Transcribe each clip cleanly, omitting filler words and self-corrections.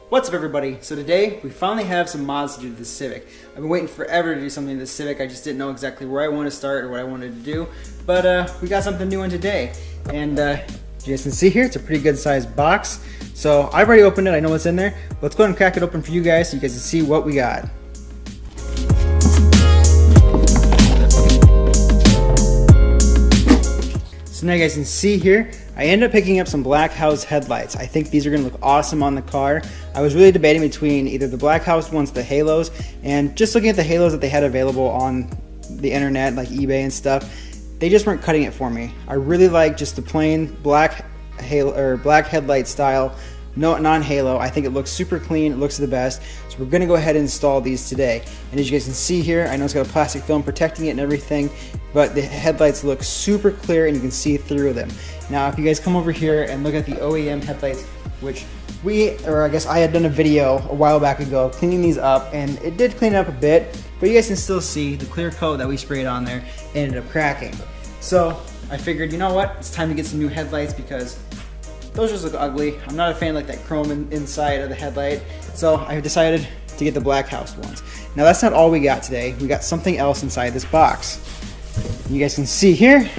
What's up, everybody? So today we finally have some mods to do to the Civic. I've been waiting forever to do something to the Civic. I just didn't know exactly where I want to start or what I wanted to do, but we got something new in today. And as you guys can see here, it's a pretty good sized box. So I've already opened it, I know what's in there. Let's go ahead and crack it open for you guys so you guys can see what we got. So now you guys can see here, I ended up picking up some black house headlights. I think these are going to look awesome on the car. I was really debating between either the black house ones, the halos, and just looking at the halos that they had available on the internet, like eBay and stuff, they just weren't cutting it for me. I really like just the plain black halo or black headlight style, non-halo. I think it looks super clean, it looks the best. So we're gonna go ahead and install these today. And as you guys can see here, I know it's got a plastic film protecting it and everything, but the headlights look super clear and you can see through them. Now if you guys come over here and look at the Oem Headlights, which I had done a video a while back ago cleaning these up, and it did clean it up a bit, but you guys can still see the clear coat that we sprayed on there ended up cracking. So I figured, you know what, it's time to get some new headlights because those just look ugly. I'm not a fan of like that chrome inside of the headlight, so I decided to get the black house ones. Now that's not all we got today. We got something else inside this box. You guys can see here,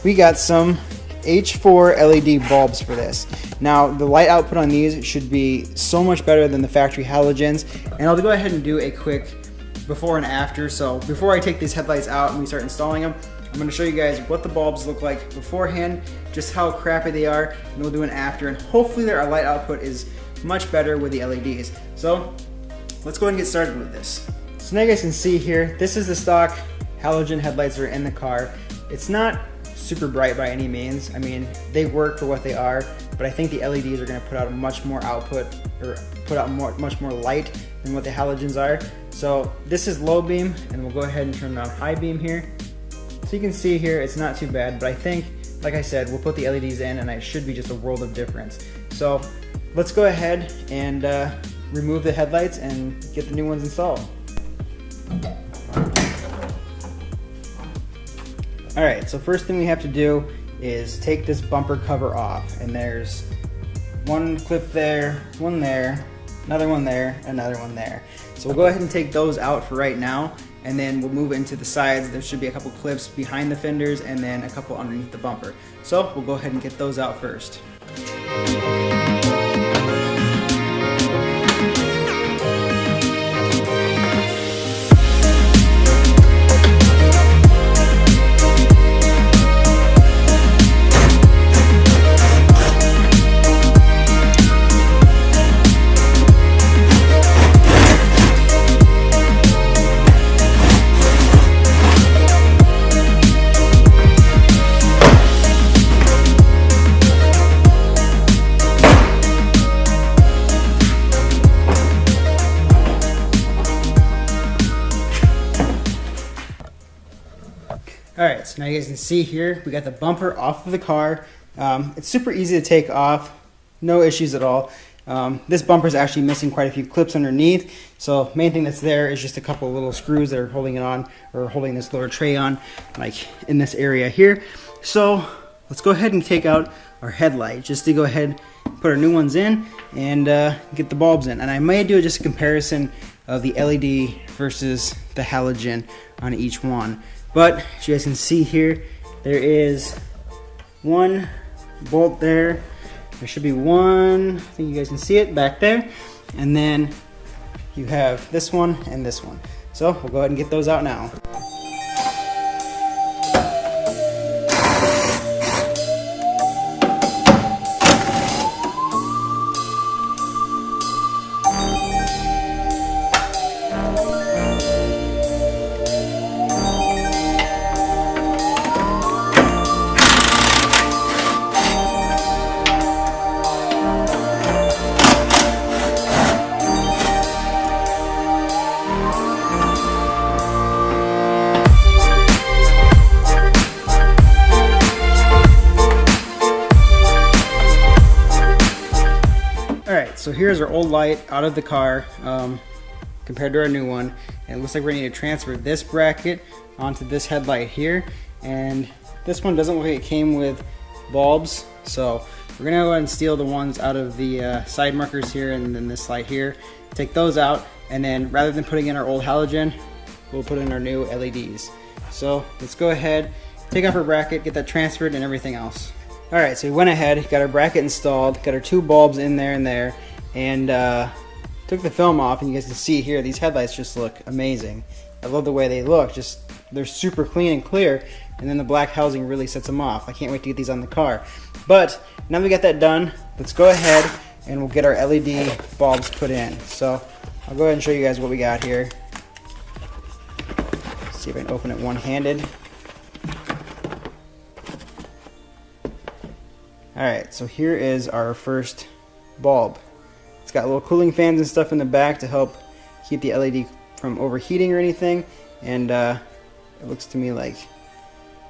we got some H4 LED bulbs for this. Now the light output on these should be so much better than the factory halogens, and I'll go ahead and do a quick before and after. So before I take these headlights out and we start installing them, I'm going to show you guys what the bulbs look like beforehand, just how crappy they are, and we'll do an after, and hopefully our light output is much better with the LEDs. So let's go ahead and get started with this. So now you guys can see here, this is the stock halogen headlights that are in the car. It's not super bright by any means. I mean, they work for what they are, but I think the LEDs are going to put out much more output, or put out much more light than what the halogens are. So this is low beam, and we'll go ahead and turn on high beam here. So you can see here, it's not too bad, but I think, like I said, we'll put the LEDs in and it should be just a world of difference. So let's go ahead and remove the headlights and get the new ones installed. Alright, so first thing we have to do is take this bumper cover off, and there's one clip there, another one there, another one there. So we'll go ahead and take those out for right now, and then we'll move into the sides. There should be a couple clips behind the fenders and then a couple underneath the bumper. So we'll go ahead and get those out first. Alright, so now you guys can see here, we got the bumper off of the car. It's super easy to take off, no issues at all. This bumper is actually missing quite a few clips underneath, so main thing that's there is just a couple of little screws that are holding it on, or holding this lower tray on, like in this area here. So let's go ahead and take out our headlight, just to go ahead and put our new ones in and get the bulbs in. And I may do just a comparison of the LED versus the halogen on each one. But as you guys can see here, there is one bolt there. There should be one, I think you guys can see it back there. And then you have this one and this one. So we'll go ahead and get those out now. So here's our old light out of the car compared to our new one, and it looks like we're going to need to transfer this bracket onto this headlight here, and this one doesn't look like it came with bulbs, so We're gonna go ahead and steal the ones out of the side markers here and then this light here. Take those out, and then rather than putting in our old halogen, we'll put in our new LEDs. So let's go ahead, take off our bracket, get that transferred and everything else. All right, so we went ahead, got our bracket installed, got our 2 bulbs in there, and took the film off, and you guys can see here, these headlights just look amazing. I love the way they look, they're super clean and clear, and then the black housing really sets them off. I can't wait to get these on the car. But now we got that done, let's go ahead and we'll get our LED bulbs put in. So I'll go ahead and show you guys what we got here. See if I can open it one-handed. Alright, so here is our first bulb. It's got little cooling fans and stuff in the back to help keep the LED from overheating or anything. And it looks to me like,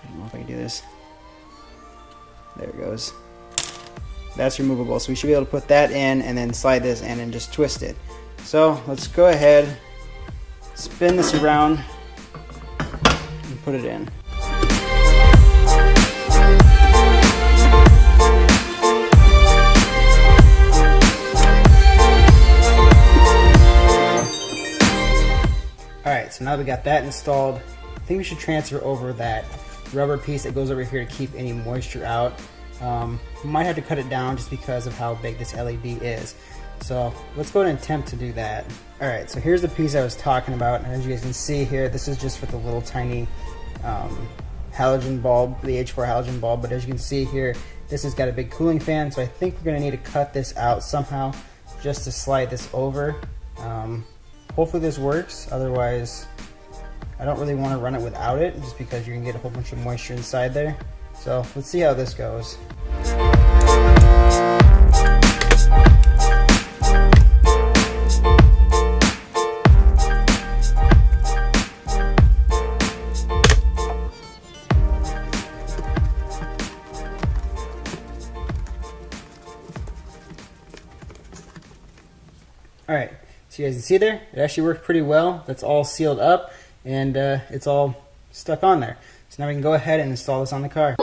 I don't know if I can do this. There it goes. That's removable, so we should be able to put that in and then slide this in and just twist it. So let's go ahead, spin this around and put it in. Alright, so now we got that installed, I think we should transfer over that rubber piece that goes over here to keep any moisture out. We might have to cut it down just because of how big this LED is. So let's go ahead and attempt to do that. Alright, so here's the piece I was talking about, and as you guys can see here, this is just for the little tiny halogen bulb, the H4 halogen bulb, but as you can see here, this has got a big cooling fan, so I think we're going to need to cut this out somehow just to slide this over. Hopefully this works, otherwise I don't really want to run it without it, just because you're going to get a whole bunch of moisture inside there. So let's see how this goes. Alright, so you guys can see there, it actually worked pretty well. That's all sealed up, and it's all stuck on there. So now we can go ahead and install this on the car.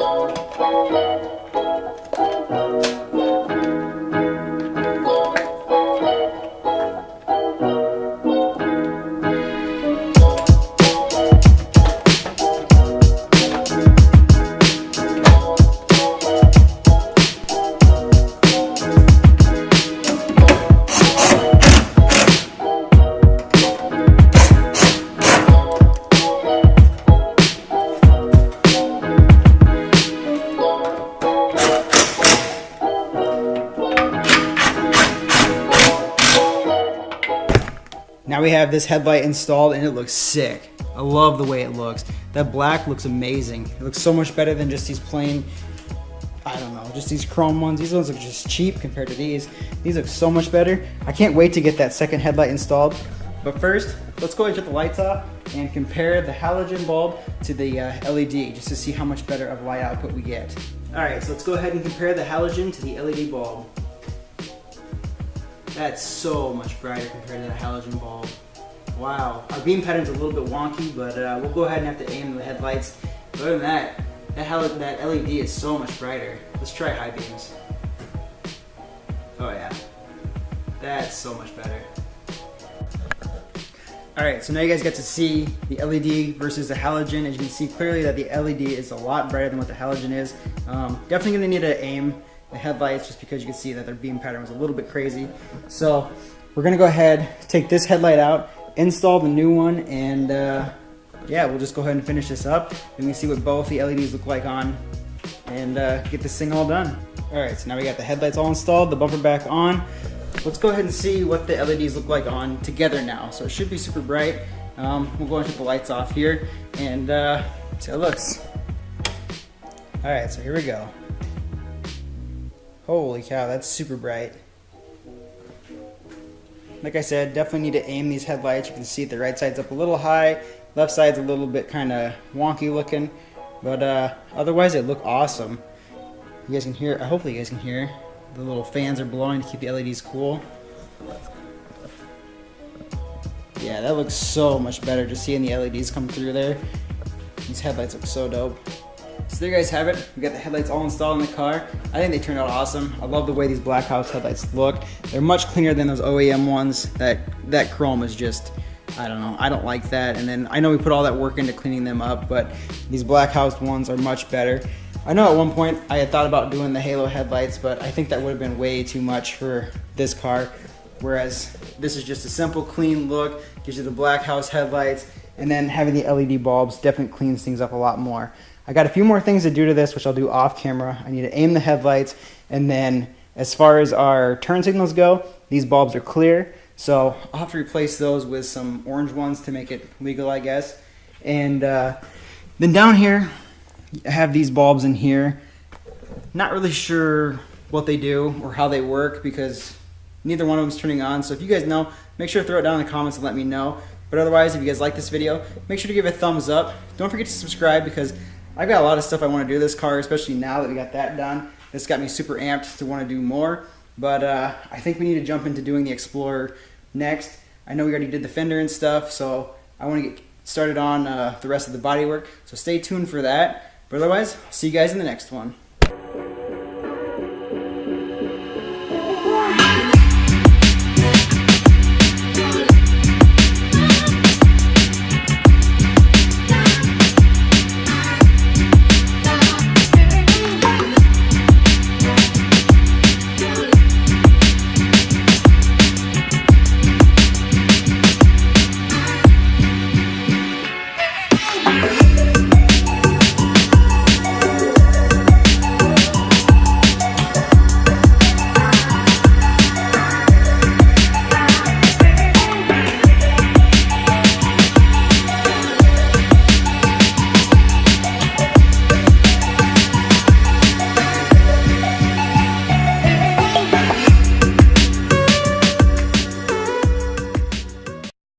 Now we have this headlight installed and it looks sick. I love the way it looks. That black looks amazing. It looks so much better than just these plain, I don't know, just these chrome ones. These ones look just cheap compared to these. These look so much better. I can't wait to get that second headlight installed. But first, let's go ahead and shut the lights off and compare the halogen bulb to the LED just to see how much better of light output we get. Alright, so let's go ahead and compare the halogen to the LED bulb. That's so much brighter compared to the halogen bulb. Wow, our beam pattern's a little bit wonky, but we'll go ahead and have to aim the headlights. But other than that, that LED is so much brighter. Let's try high beams. Oh yeah, that's so much better. Alright, so now you guys get to see the LED versus the halogen. As you can see clearly that the LED is a lot brighter than what the halogen is. Definitely going to need to aim the headlights just because you can see that their beam pattern was a little bit crazy. So we're going to go ahead, take this headlight out, install the new one, and yeah, we'll just go ahead and finish this up. And we can see what both the LEDs look like on and get this thing all done. Alright, so now we got the headlights all installed, the bumper back on. Let's go ahead and see what the LEDs look like on together now. So it should be super bright. We'll go and turn the lights off here and see how it looks. Alright, so here we go. Holy cow, that's super bright. Like I said, definitely need to aim these headlights. You can see the right side's up a little high, left side's a little bit kind of wonky looking, but otherwise they look awesome. You guys can hear, hopefully you guys can hear, the little fans are blowing to keep the LEDs cool. Yeah, that looks so much better just seeing the LEDs come through there. These headlights look so dope. So there you guys have it. We got the headlights all installed in the car. I think they turned out awesome. I love the way these Black House headlights look. They're much cleaner than those OEM ones. That chrome is just, I don't know, I don't like that. And then I know we put all that work into cleaning them up, but these Black House ones are much better. I know at one point I had thought about doing the halo headlights, but I think that would have been way too much for this car. Whereas this is just a simple, clean look, gives you the Black House headlights, and then having the LED bulbs definitely cleans things up a lot more. I got a few more things to do to this, which I'll do off camera. I need to aim the headlights, and then as far as our turn signals go, these bulbs are clear, so I'll have to replace those with some orange ones to make it legal, I guess. And then down here, I have these bulbs in here. Not really sure what they do or how they work because neither one of them is turning on, so if you guys know, make sure to throw it down in the comments and let me know. But otherwise, if you guys like this video, make sure to give it a thumbs up. Don't forget to subscribe because I've got a lot of stuff I want to do to this car, especially now that we got that done. This got me super amped to want to do more. But I think we need to jump into doing the Explorer next. I know we already did the fender and stuff, so I want to get started on the rest of the bodywork. So stay tuned for that. But otherwise, I'll see you guys in the next one.